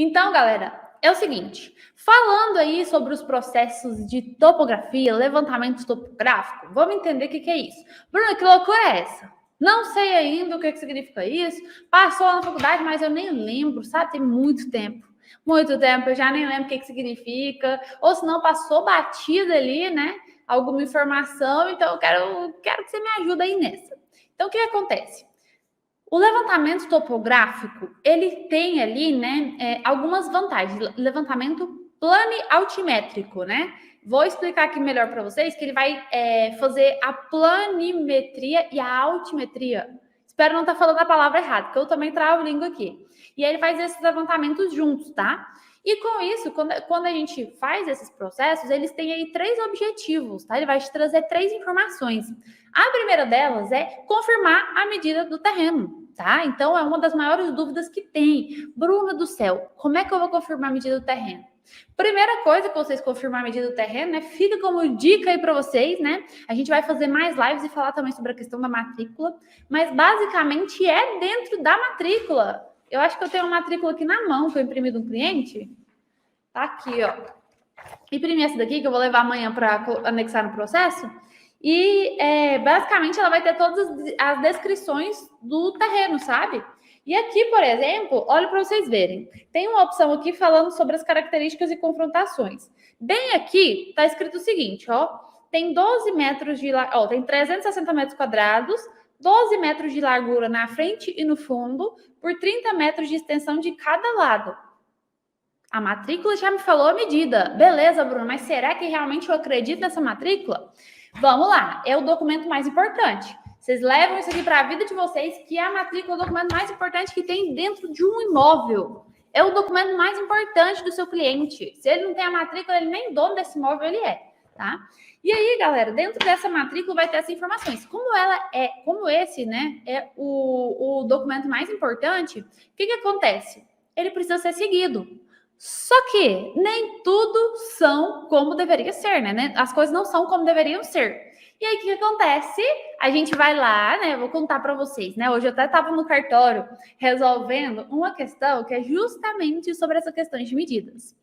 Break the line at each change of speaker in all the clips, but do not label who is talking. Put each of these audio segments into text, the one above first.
Então, galera, é o seguinte, falando aí sobre os processos de topografia, levantamento topográfico, vamos entender o que é isso. Bruna, que loucura é essa? Não sei ainda o que significa isso, passou na faculdade, mas eu nem lembro, sabe? Tem muito tempo, eu já nem lembro o que significa, ou se não passou batida ali, né? Alguma informação, então eu quero que você me ajude aí nessa. Então, o que acontece? O levantamento topográfico, ele tem ali, né, algumas vantagens. Levantamento planialtimétrico, né? Vou explicar aqui melhor para vocês que ele vai fazer a planimetria e a altimetria. Espero não estar falando a palavra errada, porque eu também travo língua aqui. E aí ele faz esses levantamentos juntos, tá? E com isso, quando a gente faz esses processos, eles têm aí 3 objetivos, tá? Ele vai te trazer 3 informações. A primeira delas é confirmar a medida do terreno, tá? Então, é uma das maiores dúvidas que tem. Bruna do céu, como é que eu vou confirmar a medida do terreno? Primeira coisa que vocês confirmar a medida do terreno, né? Fica como dica aí para vocês, né? A gente vai fazer mais lives e falar também sobre a questão da matrícula, mas basicamente é dentro da matrícula. Eu acho que eu tenho uma matrícula aqui na mão que eu imprimi de um cliente. Tá aqui, ó. Imprimi essa daqui que eu vou levar amanhã para anexar no processo. E basicamente ela vai ter todas as descrições do terreno, sabe? E aqui, por exemplo, olha para vocês verem. Tem uma opção aqui falando sobre as características e confrontações. Bem aqui está escrito o seguinte, ó. Tem 12 metros de largura, tem 360 metros quadrados, 12 metros de largura na frente e no fundo, por 30 metros de extensão de cada lado. A matrícula já me falou a medida. Beleza, Bruno, mas será que realmente eu acredito nessa matrícula? Vamos lá, é o documento mais importante. Vocês levam isso aqui para a vida de vocês, que a matrícula é o documento mais importante que tem dentro de um imóvel. É o documento mais importante do seu cliente. Se ele não tem a matrícula, ele nem dono desse imóvel ele é, tá? E aí, galera, dentro dessa matrícula vai ter essas informações. Como esse, né, é o documento mais importante, o que acontece? Ele precisa ser seguido. Só que nem tudo são como deveria ser, né? As coisas não são como deveriam ser. E aí, o que acontece? A gente vai lá, né? Eu vou contar para vocês, né? Hoje eu até estava no cartório resolvendo uma questão que é justamente sobre essa questão de medidas.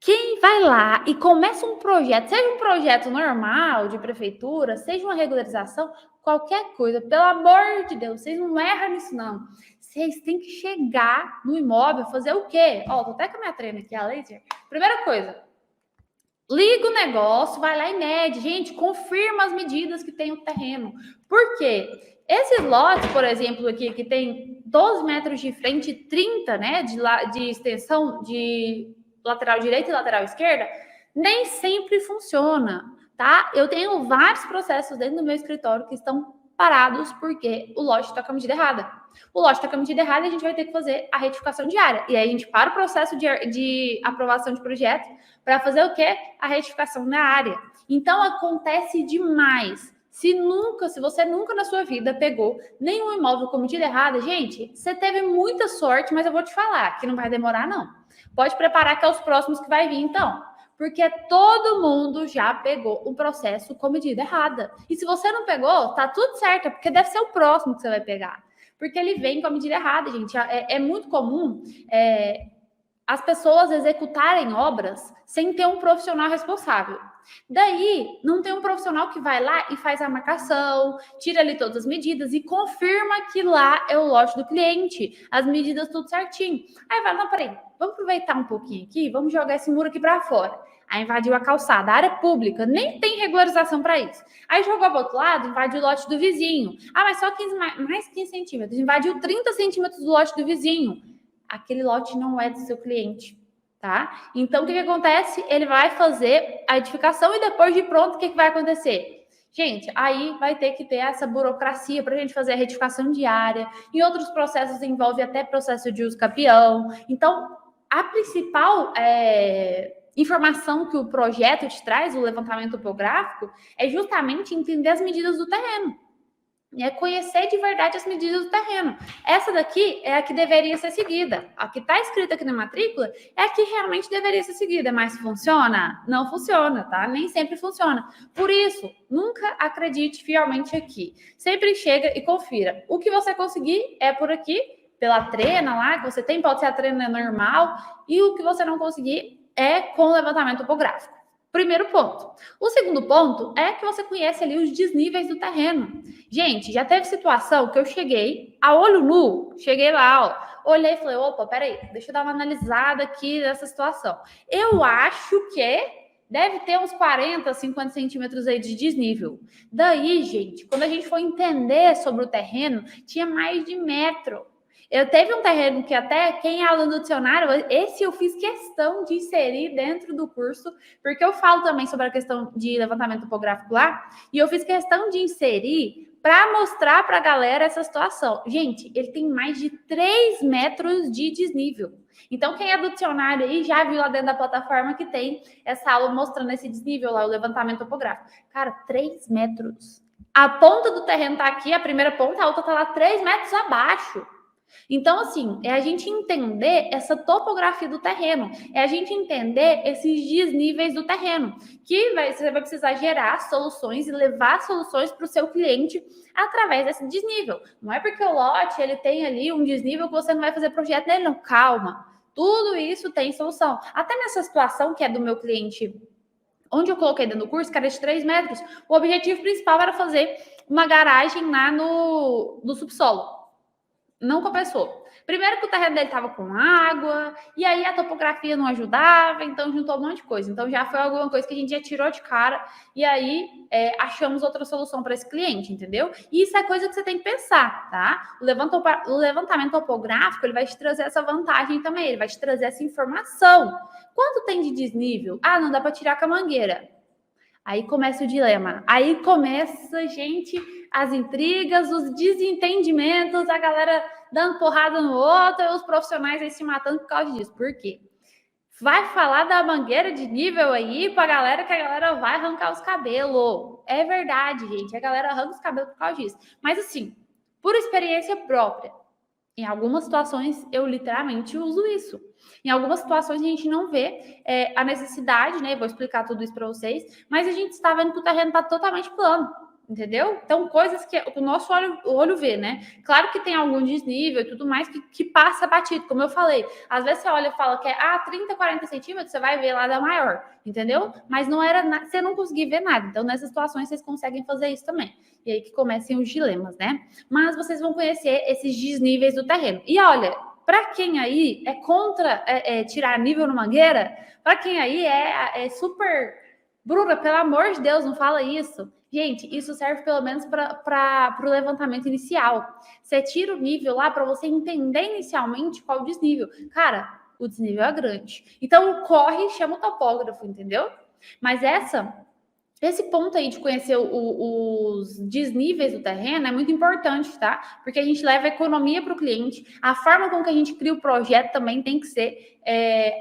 Quem vai lá e começa um projeto, seja um projeto normal de prefeitura, seja uma regularização, qualquer coisa, pelo amor de Deus, vocês não erram nisso, não. Vocês têm que chegar no imóvel, fazer o quê? Ó, tô até com a minha treina aqui, a laser. Primeira coisa, liga o negócio, vai lá e mede. Gente, confirma as medidas que tem o terreno. Por quê? Esses lotes, por exemplo, aqui, que tem 12 metros de frente e 30, né, de extensão de lateral direita e lateral esquerda, nem sempre funciona, tá? Eu tenho vários processos dentro do meu escritório que estão parados porque o lote está com a medida errada. O lote está com a medida errada e a gente vai ter que fazer a retificação diária. E aí a gente para o processo de aprovação de projeto para fazer o quê? A retificação na área. Então, acontece demais. Se você nunca na sua vida pegou nenhum imóvel com medida errada, gente, você teve muita sorte, mas eu vou te falar que não vai demorar, não. Pode preparar que é os próximos que vai vir, então. Porque todo mundo já pegou um processo com medida errada. E se você não pegou, tá tudo certo, porque deve ser o próximo que você vai pegar. Porque ele vem com a medida errada, gente. É muito comum as pessoas executarem obras sem ter um profissional responsável. Daí, não tem um profissional que vai lá e faz a marcação, tira ali todas as medidas e confirma que lá é o lote do cliente, as medidas tudo certinho. Aí vai, não, peraí, vamos aproveitar um pouquinho aqui, vamos jogar esse muro aqui para fora. Aí invadiu a calçada, a área pública, nem tem regularização para isso. Aí jogou para o outro lado, invadiu o lote do vizinho. Ah, mas só 15, mais 15 centímetros, invadiu 30 centímetros do lote do vizinho. Aquele lote não é do seu cliente, tá? Então, o que acontece? Ele vai fazer a edificação e depois de pronto, o que vai acontecer? Gente, aí vai ter que ter essa burocracia para a gente fazer a retificação diária. Em outros processos envolve até processo de uso capião. Então, a principal informação que o projeto te traz, o levantamento topográfico, é justamente entender as medidas do terreno. É conhecer de verdade as medidas do terreno. Essa daqui é a que deveria ser seguida. A que está escrita aqui na matrícula é a que realmente deveria ser seguida. Mas funciona? Não funciona, tá? Nem sempre funciona. Por isso, nunca acredite fielmente aqui. Sempre chega e confira. O que você conseguir é por aqui. pela trena lá, que você tem, pode ser a trena normal, e o que você não conseguir é com levantamento topográfico. Primeiro ponto. O segundo ponto é que você conhece ali os desníveis do terreno. Gente, já teve situação que eu cheguei a olho nu, cheguei lá, ó, olhei e falei, opa, peraí, deixa eu dar uma analisada aqui nessa situação. Eu acho que deve ter uns 40, 50 centímetros aí de desnível. Daí, gente, quando a gente foi entender sobre o terreno, tinha mais de metro. Eu teve um terreno que até quem é aluno do dicionário, esse eu fiz questão de inserir dentro do curso, porque eu falo também sobre a questão de levantamento topográfico lá, e eu fiz questão de inserir para mostrar para a galera essa situação. Gente, ele tem mais de 3 metros de desnível. Então, quem é do dicionário aí já viu lá dentro da plataforma que tem essa aula mostrando esse desnível lá, o levantamento topográfico. Cara, 3 metros. A ponta do terreno tá aqui, a primeira ponta, a outra tá lá 3 metros abaixo. Então, assim, é a gente entender essa topografia do terreno, é a gente entender esses desníveis do terreno, que você vai precisar gerar soluções e levar soluções para o seu cliente através desse desnível. Não é porque o lote ele tem ali um desnível que você não vai fazer projeto nele, não. Calma. Tudo isso tem solução. Até nessa situação que é do meu cliente, onde eu coloquei dentro do curso, que era de 3 metros, o objetivo principal era fazer uma garagem lá no subsolo. Não compensou. Primeiro que o terreno dele estava com água, e aí a topografia não ajudava, então juntou um monte de coisa. Então já foi alguma coisa que a gente já tirou de cara, e aí achamos outra solução para esse cliente, entendeu? E isso é coisa que você tem que pensar, tá? O levantamento topográfico, ele vai te trazer essa vantagem também, ele vai te trazer essa informação. Quanto tem de desnível? Ah, não dá para tirar com a mangueira. Aí começa o dilema. Aí começa, gente, as intrigas, os desentendimentos, a galera dando porrada no outro e os profissionais aí se matando por causa disso. Por quê? Vai falar da mangueira de nível aí pra galera que a galera vai arrancar os cabelos. É verdade, gente. A galera arranca os cabelos por causa disso. Mas assim, por experiência própria, em algumas situações eu literalmente uso isso. Em algumas situações a gente não vê a necessidade, né? Vou explicar tudo isso para vocês, mas a gente está vendo que o terreno está totalmente plano, entendeu? Então, coisas que o nosso olho vê, né? Claro que tem algum desnível e tudo mais que passa batido, como eu falei. Às vezes você olha e fala que é 30, 40 centímetros, você vai ver lá da maior, entendeu? Mas não era você não conseguir ver nada. Então, nessas situações, vocês conseguem fazer isso também. E aí que comecem os dilemas, né? Mas vocês vão conhecer esses desníveis do terreno. E olha, para quem aí é contra tirar nível no mangueira, para quem aí é super... Bruna, pelo amor de Deus, não fala isso. Gente, isso serve pelo menos para o levantamento inicial. Você tira o nível lá para você entender inicialmente qual o desnível. Cara, o desnível é grande. Então, corre e chama o topógrafo, entendeu? Mas esse ponto aí de conhecer os desníveis do terreno é muito importante, tá? Porque a gente leva economia para o cliente. A forma com que a gente cria o projeto também tem que ser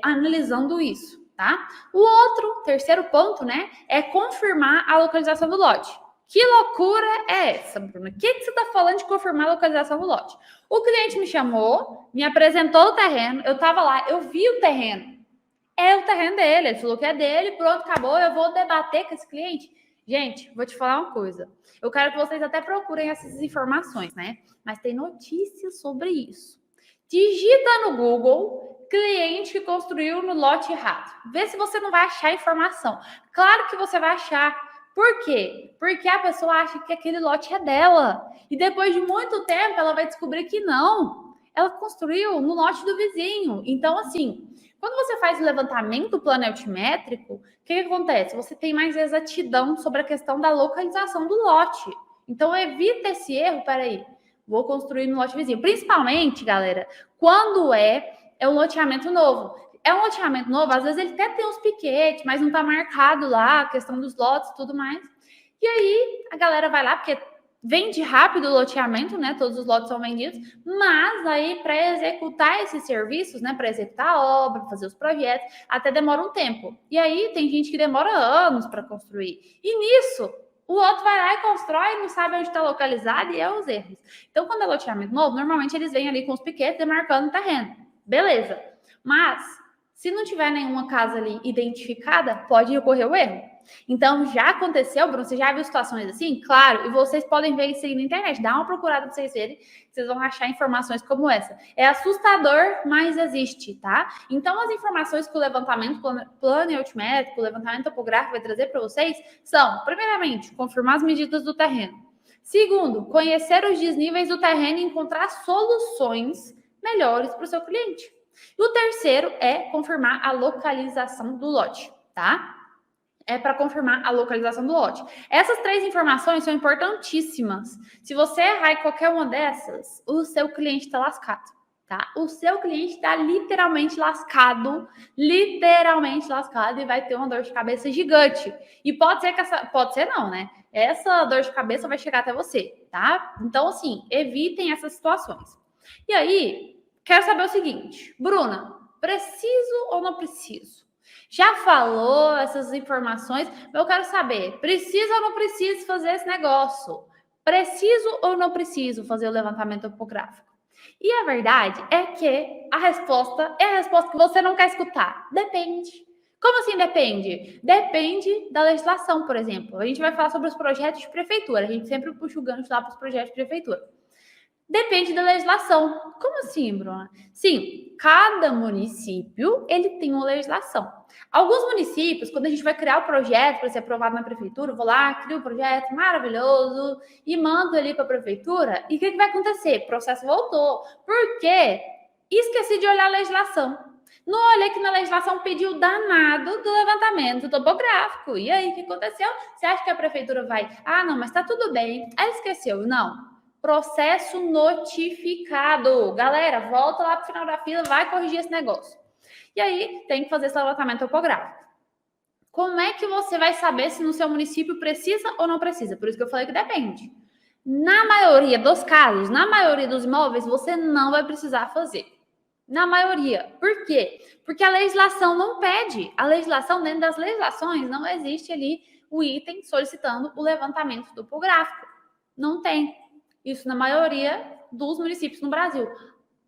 analisando isso, tá? O terceiro ponto, né, é confirmar a localização do lote. Que loucura é essa, Bruna? O que você está falando de confirmar a localização do lote? O cliente me chamou, me apresentou o terreno, eu estava lá, eu vi o terreno. É o terreno dele, ele falou que é dele, pronto, acabou, eu vou debater com esse cliente. Gente, vou te falar uma coisa. Eu quero que vocês até procurem essas informações, né? Mas tem notícias sobre isso. Digita no Google, cliente que construiu no lote errado. Vê se você não vai achar informação. Claro que você vai achar. Por quê? Porque a pessoa acha que aquele lote é dela. E depois de muito tempo, ela vai descobrir que não. Ela construiu no lote do vizinho. Então, assim... Quando você faz o levantamento plano-altimétrico, o que acontece? Você tem mais exatidão sobre a questão da localização do lote. Então, evita esse erro. Peraí, vou construir no lote vizinho. Principalmente, galera, quando é um loteamento novo. É um loteamento novo, às vezes ele até tem uns piquetes, mas não está marcado lá a questão dos lotes e tudo mais. E aí, a galera vai lá, porque... Vende rápido o loteamento, né? Todos os lotes são vendidos, mas aí para executar esses serviços, né? Para executar a obra, fazer os projetos, até demora um tempo. E aí tem gente que demora anos para construir. E nisso, o outro vai lá e constrói, não sabe onde está localizado e é os erros. Então, quando é loteamento novo, normalmente eles vêm ali com os piquetes demarcando o terreno. Beleza. Mas, se não tiver nenhuma casa ali identificada, pode ocorrer o erro. Então, já aconteceu, Bruno? Você já viu situações assim? Claro, e vocês podem ver isso aí na internet. Dá uma procurada para vocês verem, vocês vão achar informações como essa. É assustador, mas existe, tá? Então, as informações que o levantamento plano altimétrico, o levantamento topográfico vai trazer para vocês são, primeiramente, confirmar as medidas do terreno. Segundo, conhecer os desníveis do terreno e encontrar soluções melhores para o seu cliente. E o terceiro é confirmar a localização do lote, tá? É para confirmar a localização do lote. Essas 3 informações são importantíssimas. Se você errar em qualquer uma dessas, o seu cliente está lascado, tá? O seu cliente está literalmente lascado e vai ter uma dor de cabeça gigante. E pode ser não, né? Essa dor de cabeça vai chegar até você, tá? Então, assim, evitem essas situações. E aí, quero saber o seguinte, Bruna, preciso ou não preciso? Já falou essas informações, mas eu quero saber, preciso ou não preciso fazer esse negócio? Preciso ou não preciso fazer o levantamento topográfico? E a verdade é que a resposta é a resposta que você não quer escutar. Depende. Como assim depende? Depende da legislação, por exemplo. A gente vai falar sobre os projetos de prefeitura. A gente sempre puxa o gancho lá para os projetos de prefeitura. Depende da legislação. Como assim, Bruna? Sim, cada município ele tem uma legislação. Alguns municípios, quando a gente vai criar o projeto para ser aprovado na prefeitura, eu vou lá, crio o projeto maravilhoso e mando ali para a prefeitura. E o que vai acontecer? O processo voltou. Por quê? Esqueci de olhar a legislação. Não olhei que na legislação pediu danado do levantamento topográfico. E aí, o que aconteceu? Você acha que a prefeitura vai... Ah, não, mas tá tudo bem. Aí esqueceu. Não. Processo notificado. Galera, volta lá para o final da fila, vai corrigir esse negócio. E aí, tem que fazer esse levantamento topográfico. Como é que você vai saber se no seu município precisa ou não precisa? Por isso que eu falei que depende. Na maioria dos casos, na maioria dos imóveis, você não vai precisar fazer. Na maioria. Por quê? Porque a legislação não pede. A legislação, dentro das legislações, não existe ali o item solicitando o levantamento topográfico. Não tem. Isso na maioria dos municípios no Brasil.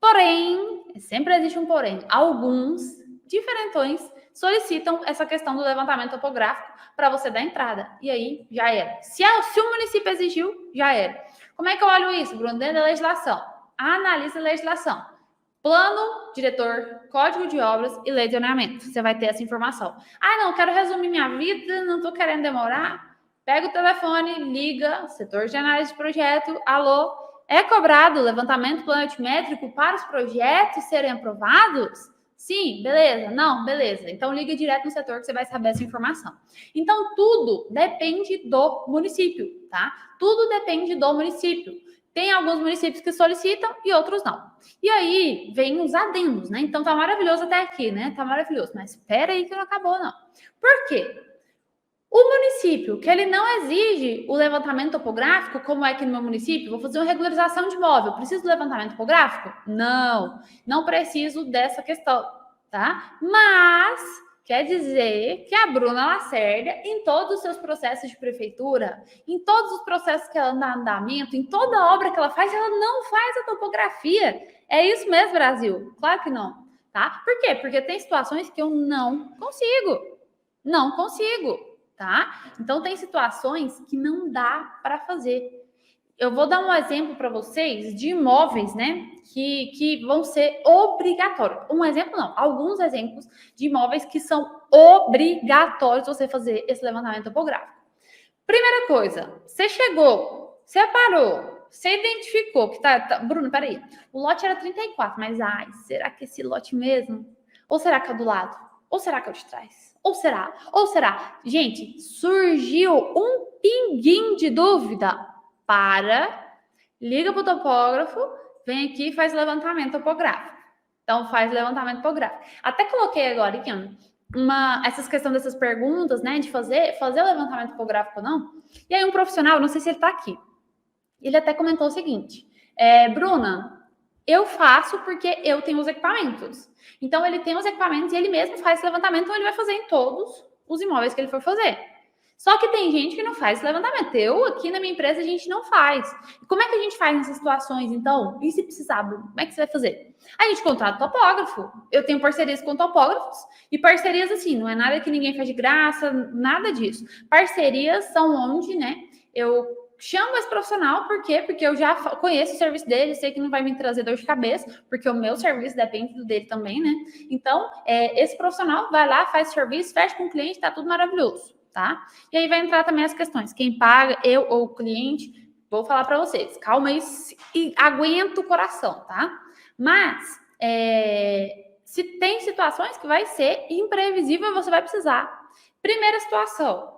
Porém, sempre existe um porém. Alguns diferentões solicitam essa questão do levantamento topográfico para você dar entrada. E aí, já era. Se o município exigiu, já era. Como é que eu olho isso, Bruno? Dentro da legislação. Analise a legislação. Plano, diretor, código de obras e lei de zoneamento. Você vai ter essa informação. Ah, não, quero resumir minha vida, não estou querendo demorar. Pega o telefone, liga, setor de análise de projeto, alô, é cobrado o levantamento planométrico para os projetos serem aprovados? Sim, beleza. Não, beleza. Então, liga direto no setor que você vai saber essa informação. Então, tudo depende do município, tá? Tudo depende do município. Tem alguns municípios que solicitam e outros não. E aí, vem os adendos, né? Então, tá maravilhoso até aqui, né? Tá maravilhoso. Mas espera aí que não acabou, não. Por quê? O município que ele não exige o levantamento topográfico, como é aqui no meu município, vou fazer uma regularização de imóvel, preciso do levantamento topográfico? Não, não preciso dessa questão, tá? Mas quer dizer que a Bruna Lacerda, em todos os seus processos de prefeitura, em todos os processos que ela dá andamento, em toda obra que ela não faz a topografia. É isso mesmo, Brasil? Claro que não, tá? Por quê? Porque tem situações que eu não consigo. Não consigo. Tá? Então, tem situações que não dá para fazer. Eu vou dar um exemplo para vocês de imóveis, né, que vão ser obrigatórios. Um exemplo não, alguns exemplos de imóveis que são obrigatórios você fazer esse levantamento topográfico. Primeira coisa, você chegou, separou, você identificou que Bruno, peraí, o lote era 34, mas será que esse lote mesmo? Ou será que é do lado? Ou será que é o de trás? Ou será? Ou será? Gente, surgiu um pinguim de dúvida. Liga para o topógrafo, vem aqui e faz levantamento topográfico. Então, faz levantamento topográfico. Até coloquei agora aqui essas questões dessas perguntas, né, de fazer o levantamento topográfico ou não. E aí um profissional, não sei se ele está aqui, ele até comentou o seguinte, Bruna, eu faço porque eu tenho os equipamentos. Então, ele tem os equipamentos e ele mesmo faz esse levantamento, então ele vai fazer em todos os imóveis que ele for fazer. Só que tem gente que não faz esse levantamento. Eu, aqui na minha empresa, a gente não faz. E como é que a gente faz nessas situações, então? E se precisar, Bruno, como é que você vai fazer? A gente contrata topógrafo. Eu tenho parcerias com topógrafos. E parcerias, assim, não é nada que ninguém faz de graça, nada disso. Parcerias são onde, né, eu chamo esse profissional, por quê? Porque eu já conheço o serviço dele, sei que não vai me trazer dor de cabeça, porque o meu serviço depende do dele também, né? Então, esse profissional vai lá, faz o serviço, fecha com o cliente, tá tudo maravilhoso, tá? E aí vai entrar também as questões, quem paga, eu ou o cliente, vou falar para vocês, calma aí e aguenta o coração, tá? Mas, se tem situações que vai ser imprevisível e você vai precisar. Primeira situação,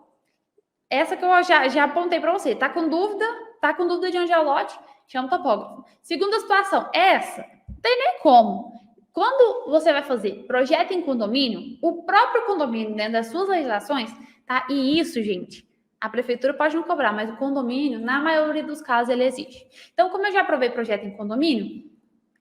essa que eu já apontei para você. Tá com dúvida de onde é o lote? Chama o topógrafo. Segunda situação, essa. Não tem nem como. Quando você vai fazer projeto em condomínio, o próprio condomínio, dentro das suas legislações, tá? E isso, gente, a prefeitura pode não cobrar, mas o condomínio, na maioria dos casos, ele exige. Então, como eu já aprovei projeto em condomínio,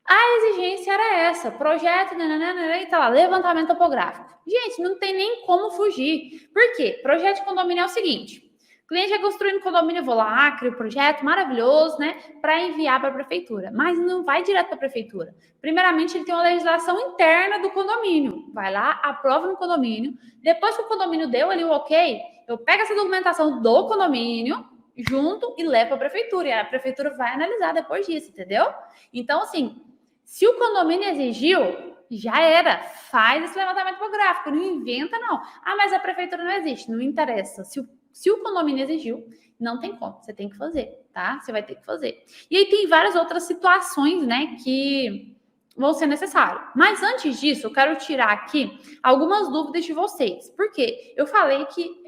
a exigência era essa, projeto, nananana, e tá lá, levantamento topográfico. Gente, não tem nem como fugir. Por quê? Projeto de condomínio é o seguinte, o cliente é construindo condomínio, eu vou lá, crio o projeto, maravilhoso, né, para enviar para a prefeitura, mas não vai direto para a prefeitura. Primeiramente, ele tem uma legislação interna do condomínio, vai lá, aprova no condomínio, depois que o condomínio deu ali o ok, eu pego essa documentação do condomínio, junto e levo para a prefeitura, e a prefeitura vai analisar depois disso, entendeu? Então, assim, se o condomínio exigiu, já era. Faz esse levantamento topográfico, não inventa, não. Ah, mas a prefeitura não existe, não interessa. Se o condomínio exigiu, não tem como, você tem que fazer, tá? Você vai ter que fazer. E aí tem várias outras situações, né, que vão ser necessárias. Mas antes disso, eu quero tirar aqui algumas dúvidas de vocês. Por quê? Eu falei que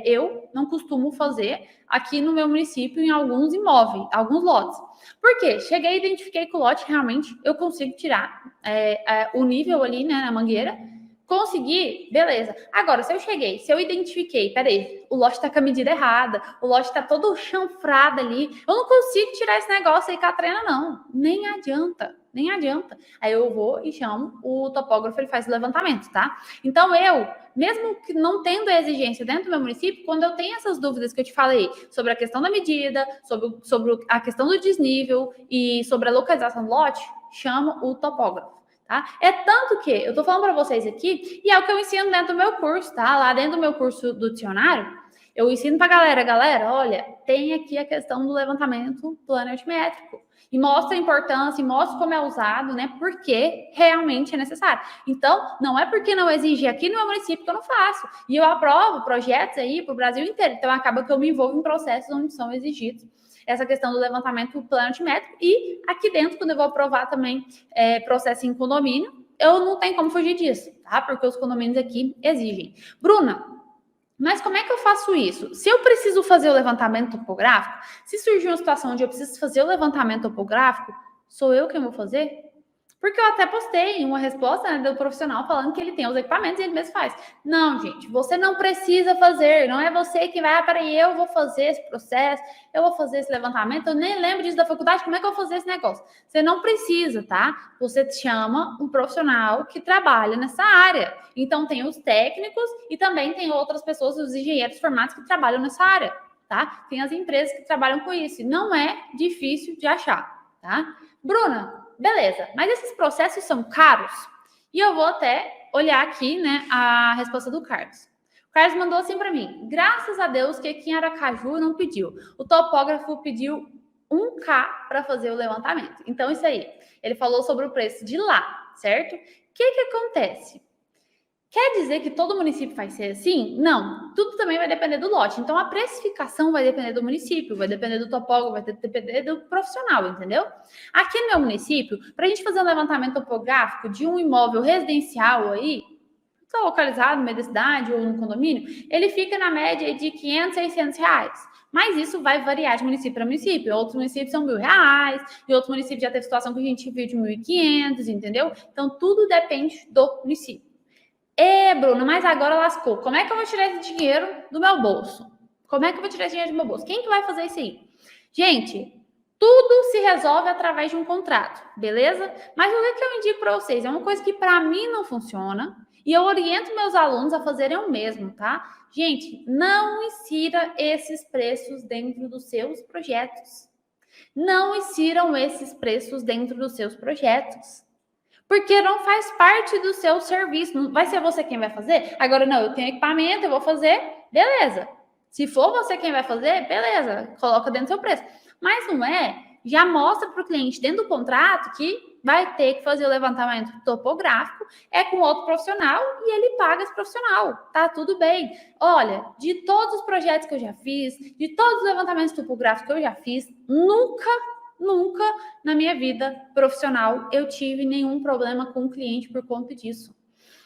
eu não costumo fazer aqui no meu município em alguns imóveis, alguns lotes. Por quê? Cheguei, identifiquei que o lote realmente eu consigo tirar o nível ali, né, na mangueira. Consegui, beleza. Agora, se eu identifiquei, peraí, o lote tá com a medida errada, o lote tá todo chanfrado ali, eu não consigo tirar esse negócio aí com a trena, não. Nem adianta. Aí eu vou e chamo o topógrafo, ele faz o levantamento, tá? Então mesmo que não tendo a exigência dentro do meu município, quando eu tenho essas dúvidas que eu te falei sobre a questão da medida, sobre a questão do desnível e sobre a localização do lote, chamo o topógrafo. Tá? É tanto que eu tô falando para vocês aqui, e é o que eu ensino dentro do meu curso, tá? Lá dentro do meu curso do dicionário, eu ensino pra galera, olha, tem aqui a questão do levantamento plano altimétrico. E mostra a importância, e mostra como é usado, né? Porque realmente é necessário. Então, não é porque não exige aqui no meu município que eu não faço. E eu aprovo projetos aí para o Brasil inteiro. Então, acaba que eu me envolvo em processos onde são exigidos essa questão do levantamento plano altimétrico. E aqui dentro, quando eu vou aprovar também processo em condomínio, eu não tenho como fugir disso, tá? Porque os condomínios aqui exigem. Bruna, mas como é que eu faço isso? Se eu preciso fazer o levantamento topográfico, se surgir uma situação onde eu preciso fazer o levantamento topográfico, sou eu quem vou fazer? Porque eu até postei uma resposta, né, do profissional falando que ele tem os equipamentos e ele mesmo faz. Não, gente, você não precisa fazer, não é você que vai, peraí, eu vou fazer esse processo, eu vou fazer esse levantamento, eu nem lembro disso da faculdade, como é que eu vou fazer esse negócio? Você não precisa, tá? Você chama um profissional que trabalha nessa área. Então, tem os técnicos e também tem outras pessoas, os engenheiros formados que trabalham nessa área, tá? Tem as empresas que trabalham com isso, e não é difícil de achar, tá? Bruna, beleza, mas esses processos são caros? E eu vou até olhar aqui, né, a resposta do Carlos. O Carlos mandou assim para mim, graças a Deus que aqui em Aracaju não pediu. O topógrafo pediu 1K para fazer o levantamento. Então, isso aí, ele falou sobre o preço de lá, certo? O que acontece? Quer dizer que todo município vai ser assim? Não, tudo também vai depender do lote. Então, a precificação vai depender do município, vai depender do topógrafo, vai depender do profissional, entendeu? Aqui no meu município, para a gente fazer um levantamento topográfico de um imóvel residencial aí, está localizado no meio da cidade ou no condomínio, ele fica na média de 500, 600 reais. Mas isso vai variar de município para município. Outros municípios são R$ 1.000, e outros municípios já teve situação que a gente viu de 1.500, entendeu? Então, tudo depende do município. Bruno, mas agora lascou. Como é que eu vou tirar esse dinheiro do meu bolso? Como é que eu vou tirar esse dinheiro do meu bolso? Quem que vai fazer isso aí? Gente, Tudo se resolve através de um contrato, beleza? Mas o que eu indico para vocês? É uma coisa que para mim não funciona e eu oriento meus alunos a fazerem o mesmo, tá? Gente, não insira esses preços dentro dos seus projetos. Não insiram esses preços dentro dos seus projetos. Porque não faz parte do seu serviço. Não vai ser você quem vai fazer? Agora, não, eu tenho equipamento, eu vou fazer, beleza. Se for você quem vai fazer, beleza, coloca dentro do seu preço. Mas não é, já mostra para o cliente dentro do contrato que vai ter que fazer o levantamento topográfico, é com outro profissional e ele paga esse profissional, tá tudo bem. Olha, de todos os projetos que eu já fiz, de todos os levantamentos topográficos que eu já fiz, nunca na minha vida profissional eu tive nenhum problema com o cliente por conta disso.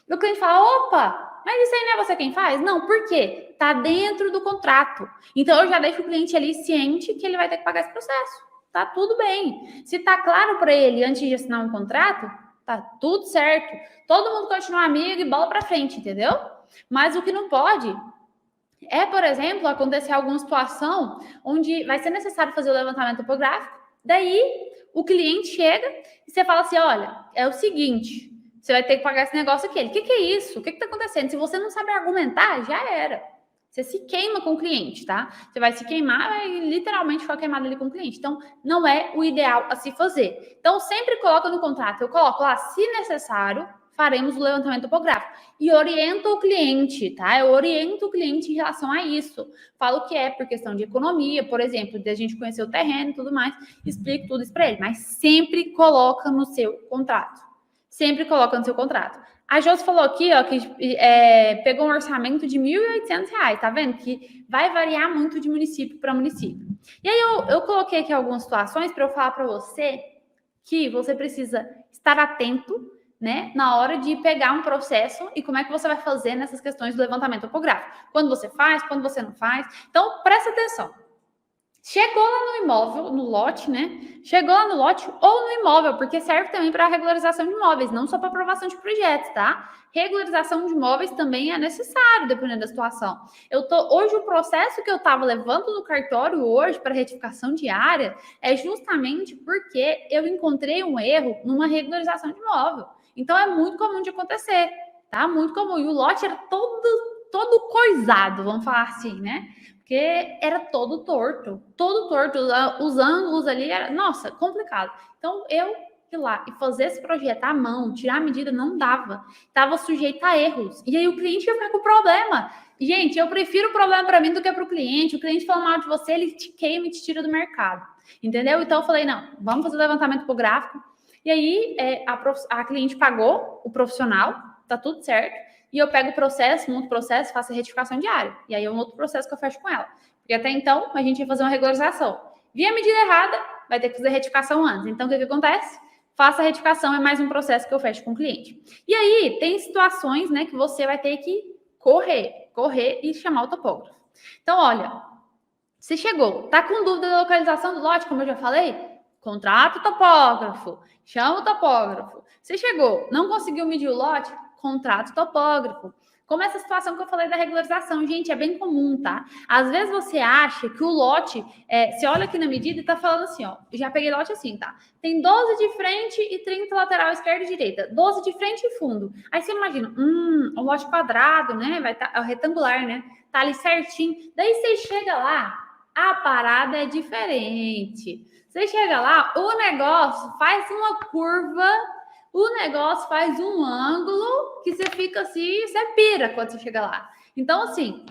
E o cliente fala, opa, mas isso aí não é você quem faz? Não, por quê? Tá dentro do contrato. Então eu já deixo o cliente ali ciente que ele vai ter que pagar esse processo. Tá tudo bem. Se tá claro para ele antes de assinar um contrato, tá tudo certo. Todo mundo continua amigo e bola para frente, entendeu? Mas o que não pode é, por exemplo, acontecer alguma situação onde vai ser necessário fazer o levantamento topográfico. Daí, o cliente chega e você fala assim, olha, é o seguinte, você vai ter que pagar esse negócio aqui. Ele, o que é isso? O que está acontecendo? Se você não sabe argumentar, já era. Você se queima com o cliente, tá? Você vai se queimar e literalmente ficar queimado ali com o cliente. Então, não é o ideal a se fazer. Então, sempre coloca no contrato, eu coloco lá, se necessário, faremos o levantamento topográfico. E oriento o cliente, tá? Eu oriento o cliente em relação a isso. Falo que é por questão de economia, por exemplo, de a gente conhecer o terreno e tudo mais, explico tudo isso para ele. Mas sempre coloca no seu contrato. Sempre coloca no seu contrato. A Josi falou aqui, ó, que pegou um orçamento de R$ 1.800, tá vendo? Que vai variar muito de município para município. E aí eu coloquei aqui algumas situações para eu falar para você que você precisa estar atento, né, na hora de pegar um processo e como é que você vai fazer nessas questões do levantamento topográfico. Quando você faz, quando você não faz. Então, presta atenção. Chegou lá no imóvel, no lote, né? Chegou lá no lote ou no imóvel, porque serve também para regularização de imóveis, não só para aprovação de projetos, tá? Regularização de imóveis também é necessário, dependendo da situação. Hoje, o processo que eu estava levando no cartório hoje para retificação de área é justamente porque eu encontrei um erro numa regularização de imóvel. Então, é muito comum de acontecer, tá? Muito comum. E o lote era todo coisado, vamos falar assim, né? Porque era todo torto, os ângulos ali, nossa, complicado. Então, eu ir lá e fazer esse projeto à mão, tirar a medida, não dava. Estava sujeito a erros. E aí o cliente ia ficar com problema. Gente, eu prefiro o problema para mim do que para o cliente. O cliente fala mal de você, ele te queima e te tira do mercado. Entendeu? Então, eu falei, não, vamos fazer o levantamento topográfico. E aí, a cliente pagou o profissional, tá tudo certo. E eu pego o processo, monto o processo, faço a retificação diária. E aí é um outro processo que eu fecho com ela. Porque até então, a gente ia fazer uma regularização. Vi a medida errada, vai ter que fazer a retificação antes. Então, o que acontece? Faça a retificação, é mais um processo que eu fecho com o cliente. E aí, tem situações, né, que você vai ter que correr e chamar o topógrafo. Então, olha, se chegou, tá com dúvida da localização do lote, como eu já falei, contrata o topógrafo, chama o topógrafo. Se chegou, não conseguiu medir o lote, contrato topógrafo. Como essa situação que eu falei da regularização, gente, é bem comum, tá? Às vezes você acha que o lote, você olha aqui na medida e tá falando assim, ó, já peguei lote assim, tá? Tem 12 de frente e 30 lateral esquerda e direita, 12 de frente e fundo. Aí você imagina, um lote quadrado, né? Vai tá, retangular, né? Tá ali certinho. Daí você chega lá, a parada é diferente. Você chega lá, o negócio faz uma curva, o negócio faz um ângulo que você fica assim, você pira quando você chega lá. Então, assim,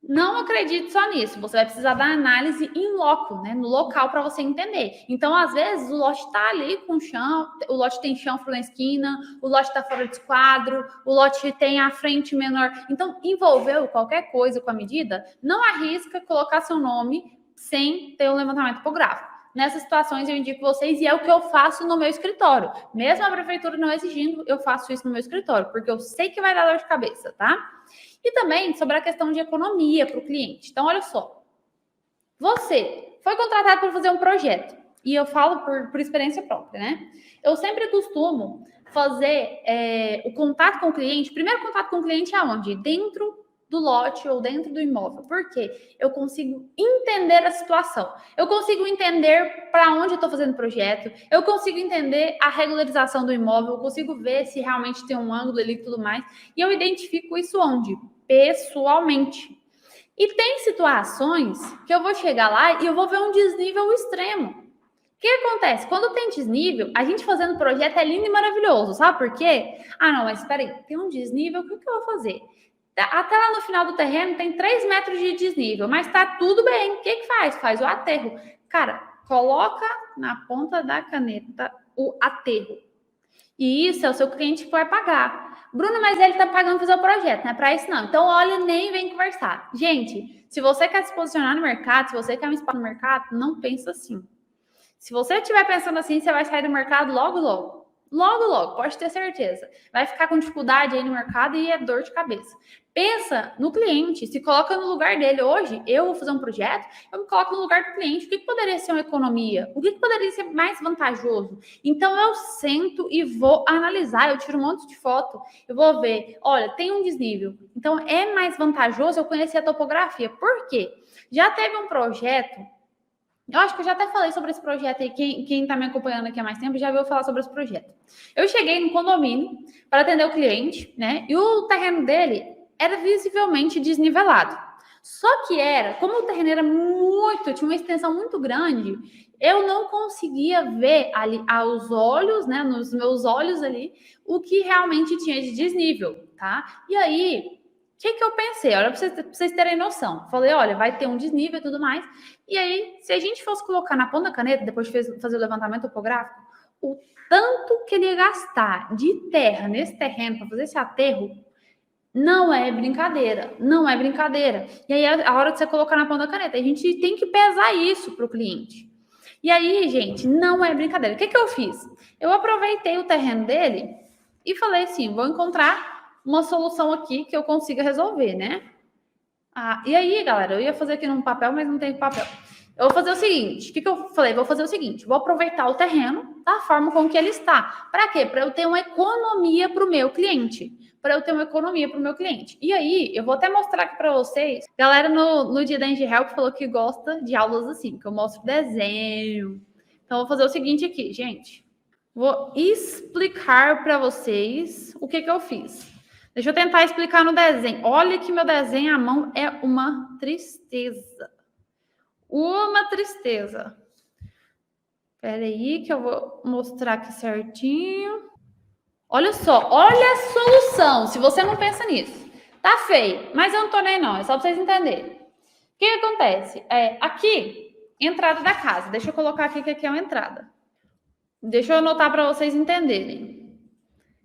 não acredite só nisso. Você vai precisar da análise in loco, né? No local para você entender. Então, às vezes, o lote está ali com chão, o lote tem chão na esquina, o lote está fora de esquadro, o lote tem a frente menor. Então, envolveu qualquer coisa com a medida, não arrisca colocar seu nome sem ter um levantamento topográfico. Nessas situações eu indico vocês e é o que eu faço no meu escritório. Mesmo a prefeitura não exigindo, eu faço isso no meu escritório, porque eu sei que vai dar dor de cabeça, tá? E também sobre a questão de economia para o cliente. Então, olha só. Você foi contratado para fazer um projeto. E eu falo por experiência própria, né? Eu sempre costumo fazer o contato com o cliente. Primeiro contato com o cliente é aonde? Dentro do lote ou dentro do imóvel. Por quê? Eu consigo entender a situação. Eu consigo entender para onde eu estou fazendo o projeto. Eu consigo entender a regularização do imóvel. Eu consigo ver se realmente tem um ângulo ali e tudo mais. E eu identifico isso onde? Pessoalmente. E tem situações que eu vou chegar lá e eu vou ver um desnível extremo. O que acontece? Quando tem desnível, a gente fazendo projeto é lindo e maravilhoso, sabe por quê? Ah, não, mas espera aí, tem um desnível, o que eu vou fazer? Até lá no final do terreno tem 3 metros de desnível, mas tá tudo bem. O que faz? Faz o aterro. Cara, coloca na ponta da caneta o aterro. E isso é o seu cliente que vai pagar. Bruno, mas ele tá pagando fazer o projeto, não é para isso não. Então, olha, nem vem conversar. Gente, se você quer se posicionar no mercado, se você quer um espaço no mercado, não pensa assim. Se você estiver pensando assim, você vai sair do mercado logo, logo. Logo, logo, pode ter certeza. Vai ficar com dificuldade aí no mercado e é dor de cabeça. Pensa no cliente, se coloca no lugar dele. Hoje, eu vou fazer um projeto, eu me coloco no lugar do cliente. O que poderia ser uma economia? O que poderia ser mais vantajoso? Então, eu sento e vou analisar. Eu tiro um monte de foto. Eu vou ver, olha, tem um desnível. Então, é mais vantajoso eu conhecer a topografia. Por quê? Já teve um projeto. Eu acho que eu já até falei sobre esse projeto aí. Quem tá me acompanhando aqui há mais tempo já viu falar sobre esse projeto. Eu cheguei no condomínio para atender o cliente, né? E o terreno dele era visivelmente desnivelado. Só que como o terreno era tinha uma extensão muito grande, eu não conseguia ver ali aos olhos, né? Nos meus olhos ali, o que realmente tinha de desnível, tá? E aí, o que eu pensei? Olha, para vocês terem noção. Falei, olha, vai ter um desnível e tudo mais. E aí, se a gente fosse colocar na ponta da caneta, depois de fazer o levantamento topográfico, o tanto que ele ia gastar de terra nesse terreno para fazer esse aterro, não é brincadeira. Não é brincadeira. E aí, a hora de você colocar na ponta da caneta, a gente tem que pesar isso para o cliente. E aí, gente, não é brincadeira. O que eu fiz? Eu aproveitei o terreno dele e falei assim, vou encontrar uma solução aqui que eu consiga resolver, né? E aí, galera, eu ia fazer aqui num papel, mas não tem papel. Eu vou fazer o seguinte, o que eu falei? Vou fazer o seguinte, vou aproveitar o terreno da forma com que ele está. Para quê? Para eu ter uma economia para o meu cliente. E aí, eu vou até mostrar aqui para vocês. Galera, no dia da Engie-Help falou que gosta de aulas assim, que eu mostro desenho. Então, eu vou fazer o seguinte aqui, gente. Vou explicar para vocês o que eu fiz. Deixa eu tentar explicar no desenho. Olha que meu desenho à mão é uma tristeza. Uma tristeza. Espera aí que eu vou mostrar aqui certinho. Olha só, olha a solução, se você não pensa nisso. Tá feio, mas eu não tô nem não, é só pra vocês entenderem. O que acontece? Aqui, entrada da casa. Deixa eu colocar aqui que aqui é uma entrada. Deixa eu anotar para vocês entenderem.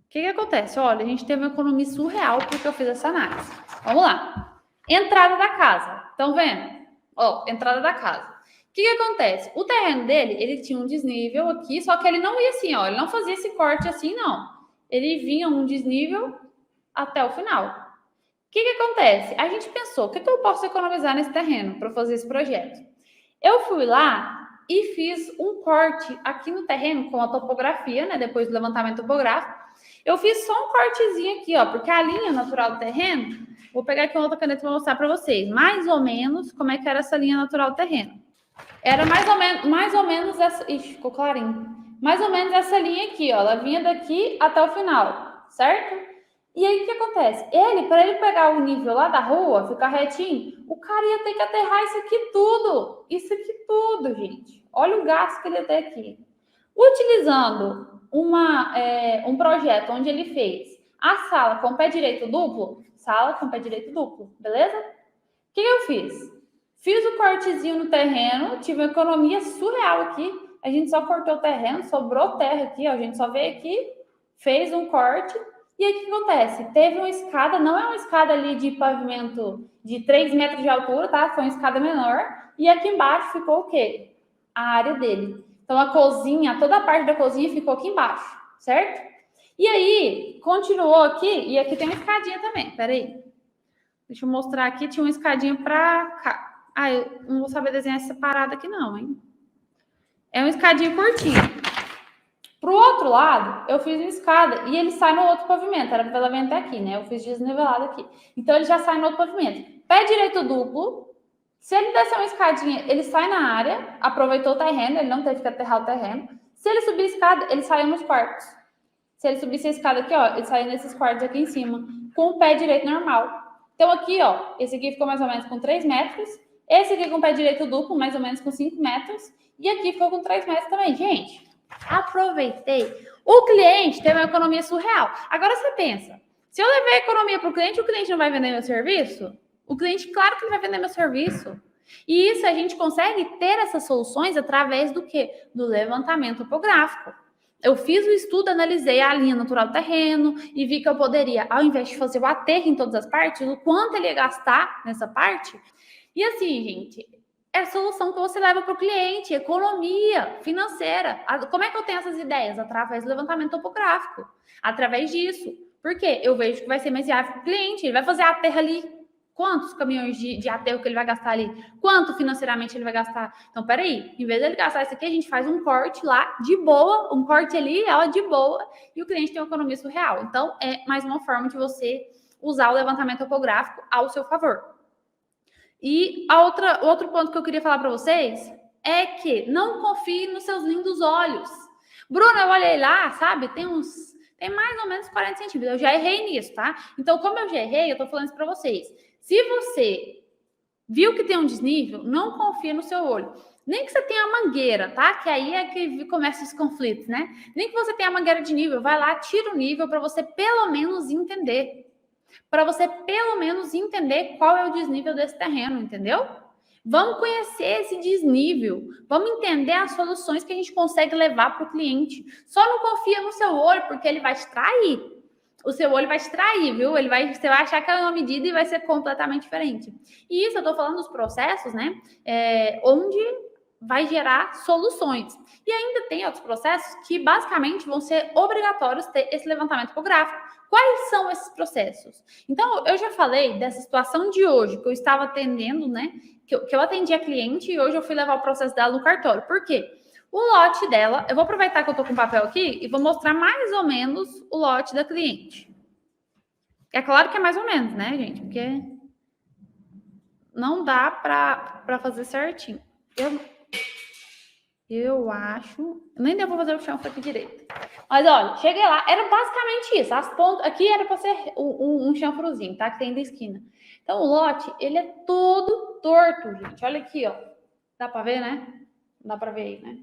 O que acontece? Olha, a gente teve uma economia surreal porque eu fiz essa análise. Vamos lá. Entrada da casa. Estão vendo? Ó, entrada da casa. O que acontece? O terreno dele, ele tinha um desnível aqui, só que ele não ia assim, ó. Ele não fazia esse corte assim, não. Ele vinha um desnível até o final. O que acontece? A gente pensou, o que eu posso economizar nesse terreno para fazer esse projeto? Eu fui lá e fiz um corte aqui no terreno com a topografia, né? Depois do levantamento topográfico. Eu fiz só um cortezinho aqui, ó, porque a linha natural do terreno, vou pegar aqui uma outra caneta para mostrar para vocês, mais ou menos como é que era essa linha natural do terreno. Era mais ou menos essa, ixi, ficou clarinho. Mais ou menos essa linha aqui, ó, ela vinha daqui até o final, certo? E aí, o que acontece? Para ele pegar o nível lá da rua, ficar retinho, o cara ia ter que aterrar isso aqui tudo, gente. Olha o gasto que ele ia ter aqui. Utilizando um projeto onde ele fez a sala com pé direito duplo, beleza? O que eu fiz? Fiz o cortezinho no terreno, tive uma economia surreal aqui. A gente só cortou o terreno, sobrou terra aqui, ó, a gente só veio aqui, fez um corte. E aí, o que acontece? Teve uma escada, não é uma escada ali de pavimento de 3 metros de altura, tá? Foi uma escada menor. E aqui embaixo ficou o quê? A área dele. Então, a cozinha, toda a parte da cozinha ficou aqui embaixo, certo? E aí, continuou aqui, e aqui tem uma escadinha também, peraí. Deixa eu mostrar aqui, tinha uma escadinha pra cá. Eu não vou saber desenhar essa parada aqui não, hein? É uma escadinha curtinha. Pro outro lado, eu fiz uma escada e ele sai no outro pavimento. Era para ela vir até aqui, né? Eu fiz desnivelado aqui. Então, ele já sai no outro pavimento. Pé direito duplo. Se ele descer uma escadinha, ele sai na área, aproveitou o terreno, ele não teve que aterrar o terreno. Se ele subir a escada, ele saiu nos quartos. Se ele subisse a escada aqui, ó, ele saiu nesses quartos aqui em cima, com o pé direito normal. Então, aqui, ó, esse aqui ficou mais ou menos com 3 metros. Esse aqui com o pé direito duplo, mais ou menos com 5 metros. E aqui ficou com 3 metros também. Gente, aproveitei. O cliente teve uma economia surreal. Agora você pensa, se eu levar a economia para o cliente não vai vender meu serviço? O cliente, claro que ele vai vender meu serviço. E isso a gente consegue ter essas soluções através do quê? Do levantamento topográfico. Eu fiz o estudo, analisei a linha natural do terreno e vi que eu poderia, ao invés de fazer o aterro em todas as partes, o quanto ele ia gastar nessa parte. E assim, gente, é a solução que você leva para o cliente, economia financeira. Como é que eu tenho essas ideias? Através do levantamento topográfico. Através disso. Por quê? Eu vejo que vai ser mais viável para o cliente. Ele vai fazer a terra ali. Quantos caminhões de aterro que ele vai gastar ali? Quanto financeiramente ele vai gastar? Então, peraí, em vez de ele gastar isso aqui, a gente faz um corte lá de boa, um corte ali, ela de boa, e o cliente tem uma economia surreal. Então, é mais uma forma de você usar o levantamento topográfico ao seu favor. E outro ponto que eu queria falar para vocês é que não confie nos seus lindos olhos. Bruna, eu olhei lá, sabe? Tem mais ou menos 40 centímetros. Eu já errei nisso, tá? Então, como eu já errei, eu tô falando isso para vocês. Se você viu que tem um desnível, não confia no seu olho. Nem que você tenha a mangueira, tá? Que aí é que começam os conflitos, né? Nem que você tenha a mangueira de nível, vai lá, tira o nível para você pelo menos entender. Para você pelo menos entender qual é o desnível desse terreno, entendeu? Vamos conhecer esse desnível, vamos entender as soluções que a gente consegue levar para o cliente. Só não confia no seu olho, porque ele vai te trair. O seu olho vai te trair, viu? Você vai achar que é uma medida e vai ser completamente diferente. E isso eu estou falando dos processos, né? Onde vai gerar soluções. E ainda tem outros processos que basicamente vão ser obrigatórios ter esse levantamento topográfico. Quais são esses processos? Então, eu já falei dessa situação de hoje, que eu estava atendendo, né? Que eu atendi a cliente e hoje eu fui levar o processo dela no cartório. Por quê? O lote dela, eu vou aproveitar que eu tô com papel aqui e vou mostrar mais ou menos o lote da cliente. É claro que é mais ou menos, né, gente? Porque não dá para fazer certinho. Eu acho... Nem deu para fazer o chanfro aqui direito. Mas, olha, cheguei lá. Era basicamente isso. As pontas... Aqui era para ser um chanfrozinho, tá? Que tem da esquina. Então, o lote, ele é todo torto, gente. Olha aqui, ó. Dá para ver, né? Dá para ver aí, né?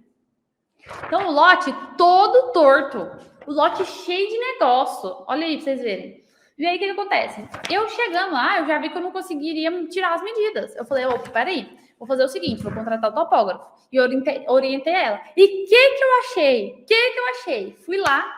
Então, o lote todo torto. O lote cheio de negócio. Olha aí pra vocês verem. E aí, o que acontece? Eu chegando lá, eu já vi que eu não conseguiria tirar as medidas. Eu falei, opa, peraí. Vou fazer o seguinte, vou contratar o topógrafo. E orientei ela. E o que eu achei? Fui lá,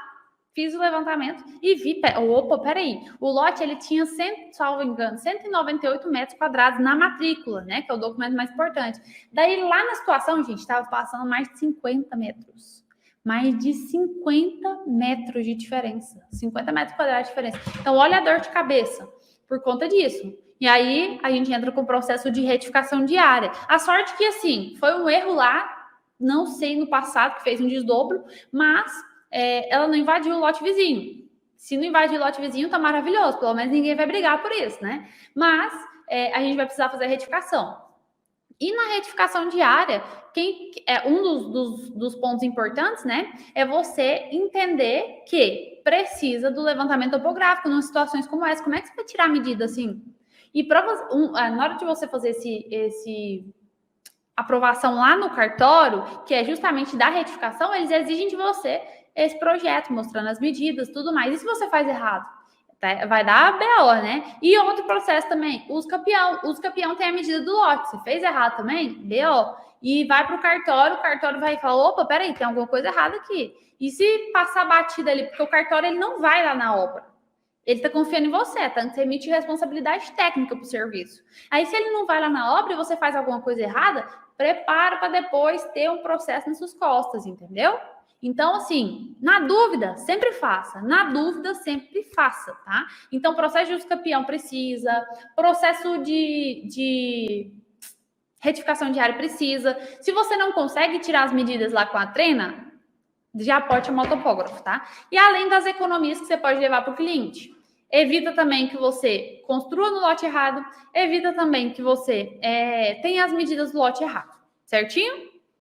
fiz o levantamento e vi... Opa, peraí. O lote, ele tinha, salvo engano, 198 metros quadrados na matrícula, né? Que é o documento mais importante. Daí, lá na situação, gente, estava passando mais de 50 metros. Mais de 50 metros de diferença. 50 metros quadrados de diferença. Então, olha a dor de cabeça por conta disso. E aí, a gente entra com o processo de retificação diária. A sorte que, assim, foi um erro lá, não sei no passado, que fez um desdobro, mas ela não invadiu o lote vizinho. Se não invadir o lote vizinho, tá maravilhoso. Pelo menos ninguém vai brigar por isso, né? Mas a gente vai precisar fazer a retificação. E na retificação diária, um dos pontos importantes, né, é você entender que precisa do levantamento topográfico em situações como essa. Como é que você vai tirar a medida assim? E na hora de você fazer esse aprovação lá no cartório, que é justamente da retificação, eles exigem de você esse projeto, mostrando as medidas, tudo mais. E se você faz errado? Vai dar BO, né? E outro processo também, os campeão tem a medida do lote. Você fez errado também? BO. E vai para o cartório vai falar, opa, peraí, tem alguma coisa errada aqui. E se passar batida ali, porque o cartório ele não vai lá na obra. Ele está confiando em você, tanto que você emite responsabilidade técnica para o serviço. Aí, se ele não vai lá na obra e você faz alguma coisa errada, prepara para depois ter um processo nas suas costas, entendeu? Então, assim, na dúvida, sempre faça. Na dúvida, sempre faça, tá? Então, processo de uso campeão precisa, processo de retificação diária precisa. Se você não consegue tirar as medidas lá com a trena, de aporte montopógrafo, tá? E além das economias que você pode levar para o cliente. Evita também que você construa no lote errado, evita também que você tenha as medidas do lote errado, certinho?